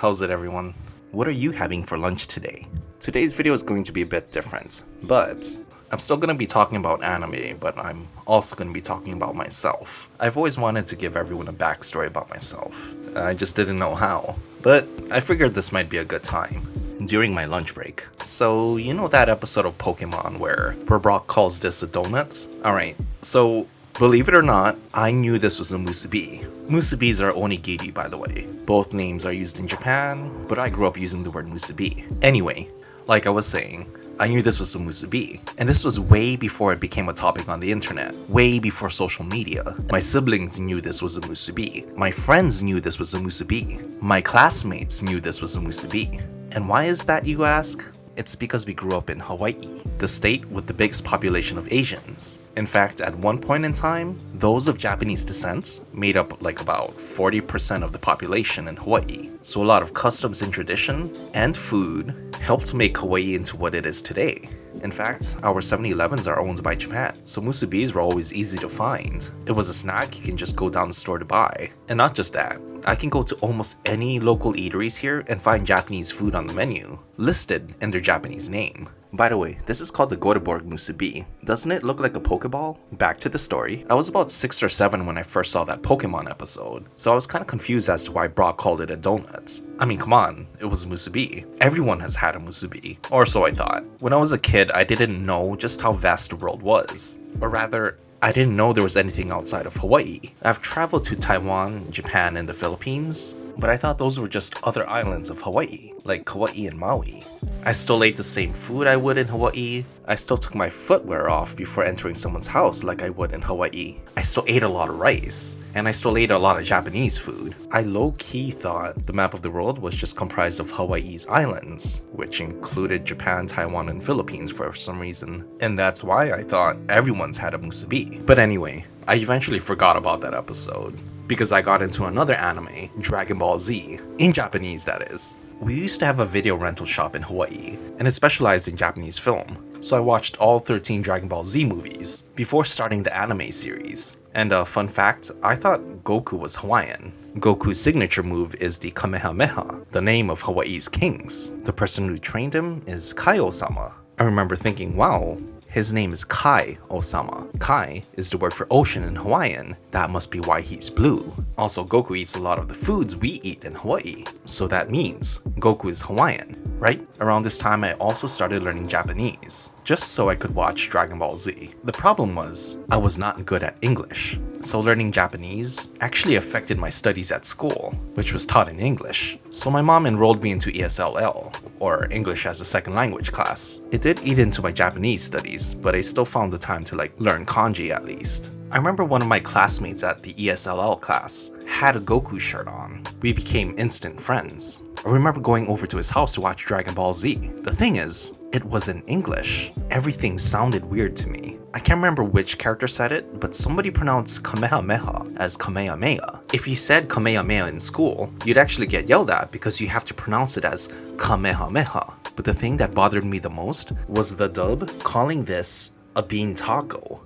how's it everyone? What are you having for lunch today? Today's video is going to be a bit different, but I'm still going to be talking about anime, but I'm also going to be talking about myself. I've always wanted to give everyone a backstory about myself. I just didn't know how, but I figured this might be a good time during my lunch break. So, you know that episode of Pokemon where Brock calls this a donut? Alright, so believe it or not, I knew this was a musubi. Musubis are onigiri, by the way. Both names are used in Japan, but I grew up using the word musubi. Anyway, like I was saying, I knew this was a musubi, and this was way before it became a topic on the internet, way before social media. My siblings knew this was a musubi. My friends knew this was a musubi. My classmates knew this was a musubi. And why is that, you ask? It's because we grew up in Hawaii, the state with the biggest population of Asians. In fact, at one point in time, those of Japanese descent made up like about 40% of the population in Hawaii. So a lot of customs and tradition and food helped make Hawaii into what it is today. In fact, our 7-Elevens are owned by Japan, so musubis were always easy to find. It was a snack you can just go down the store to buy. And not just that, I can go to almost any local eateries here and find Japanese food on the menu, listed in their Japanese name. By the way, this is called the Göteborg musubi. Doesn't it look like a Pokeball? Back to the story. I was about 6 or 7 when I first saw that Pokemon episode, so I was kinda confused as to why Brock called it a donut. I mean, come on, it was a musubi. Everyone has had a musubi, or so I thought. When I was a kid, I didn't know just how vast the world was. Or rather, I didn't know there was anything outside of Hawaii. I've traveled to Taiwan, Japan, and the Philippines, but I thought those were just other islands of Hawaii, like Kauai and Maui. I still ate the same food I would in Hawaii. I still took my footwear off before entering someone's house like I would in Hawaii. I still ate a lot of rice, and I still ate a lot of Japanese food. I low-key thought the map of the world was just comprised of Hawaii's islands, which included Japan, Taiwan, and Philippines for some reason. And that's why I thought everyone's had a musubi. But anyway, I eventually forgot about that episode, because I got into another anime, Dragon Ball Z, in Japanese that is. We used to have a video rental shop in Hawaii, and it specialized in Japanese film, so I watched all 13 Dragon Ball Z movies before starting the anime series. And a fun fact, I thought Goku was Hawaiian. Goku's signature move is the Kamehameha, the name of Hawaii's kings. The person who trained him is Kai-Osama. I remember thinking, wow, his name is Kai-Osama. Kai is the word for ocean in Hawaiian. That must be why he's blue. Also, Goku eats a lot of the foods we eat in Hawaii, so that means Goku is Hawaiian, right? Around this time, I also started learning Japanese, just so I could watch Dragon Ball Z. The problem was, I was not good at English, so learning Japanese actually affected my studies at school, which was taught in English. So my mom enrolled me into ESLL, or English as a Second Language class. It did eat into my Japanese studies, but I still found the time to learn kanji at least. I remember one of my classmates at the ESLL class had a Goku shirt on. We became instant friends. I remember going over to his house to watch Dragon Ball Z. The thing is, it was in English. Everything sounded weird to me. I can't remember which character said it, but somebody pronounced Kamehameha as Kamehameha. If you said Kamehameha in school, you'd actually get yelled at because you have to pronounce it as Kamehameha. But the thing that bothered me the most was the dub calling this a bean taco.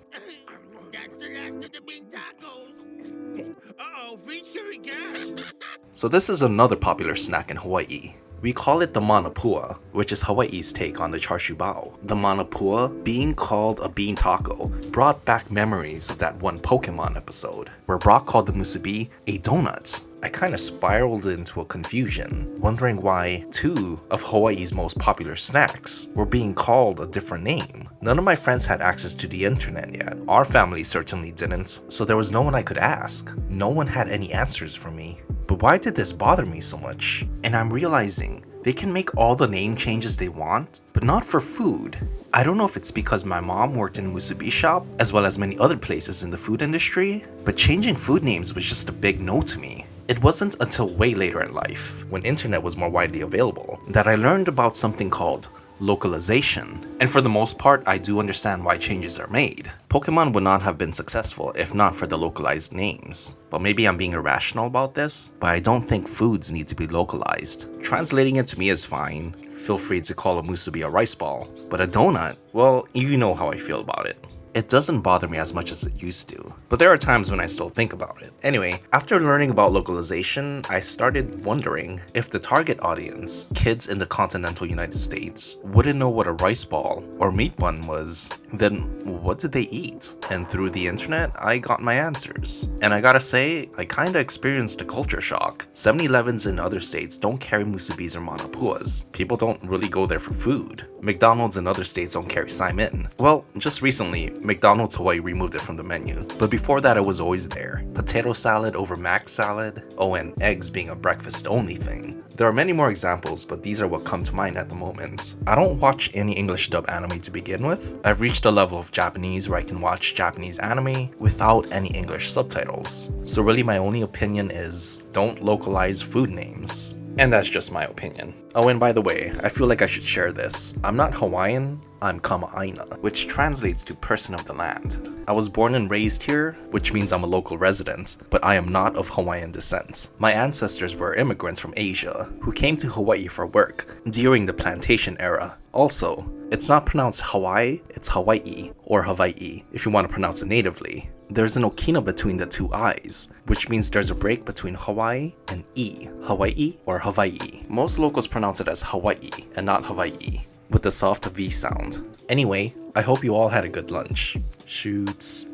So this is another popular snack in Hawaii. We call it the manapua, which is Hawaii's take on the char siu bao. The manapua being called a bean taco brought back memories of that one Pokemon episode, where Brock called the musubi a donut. I kinda spiraled into a confusion, wondering why 2 of Hawaii's most popular snacks were being called a different name. None of my friends had access to the internet yet. Our family certainly didn't, so there was no one I could ask. No one had any answers for me. But why did this bother me so much? And I'm realizing they can make all the name changes they want, but not for food. I don't know if it's because my mom worked in a musubi shop, as well as many other places in the food industry, but changing food names was just a big no to me. It wasn't until way later in life, when internet was more widely available, that I learned about something called localization. And for the most part, I do understand why changes are made. Pokemon would not have been successful if not for the localized names. But maybe I'm being irrational about this, but I don't think foods need to be localized. Translating it to me is fine. Feel free to call a musubi a rice ball. But a donut, well, you know how I feel about it. It doesn't bother me as much as it used to. but there are times when I still think about it. Anyway, after learning about localization, I started wondering if the target audience, kids in the continental United States, wouldn't know what a rice ball or meat bun was, then what did they eat? And through the internet, I got my answers. And I gotta say, I kinda experienced a culture shock. 7-Elevens in other states don't carry musubis or manapuas. People don't really go there for food. McDonald's in other states don't carry saimin. Well, just recently, McDonald's Hawaii removed it from the menu. But before that, it was always there. Potato salad over mac salad. Oh, and eggs being a breakfast only thing. There are many more examples, but these are what come to mind at the moment. I don't watch any English dub anime to begin with. I've reached a level of Japanese where I can watch Japanese anime without any English subtitles. So really my only opinion is, don't localize food names. And that's just my opinion. Oh, and by the way, I feel like I should share this. I'm not Hawaiian, I'm Kama'aina, which translates to person of the land. I was born and raised here, which means I'm a local resident, but I am not of Hawaiian descent. My ancestors were immigrants from Asia, who came to Hawaii for work during the plantation era. Also, it's not pronounced Hawaii, it's Hawaiʻi, or Hawaii, if you want to pronounce it natively. There's an okina between the two I's, which means there's a break between Hawaii and E, Hawaii or Hawaii. Most locals pronounce it as Hawaii and not Hawaii, with the soft V sound. Anyway, I hope you all had a good lunch. Shoots.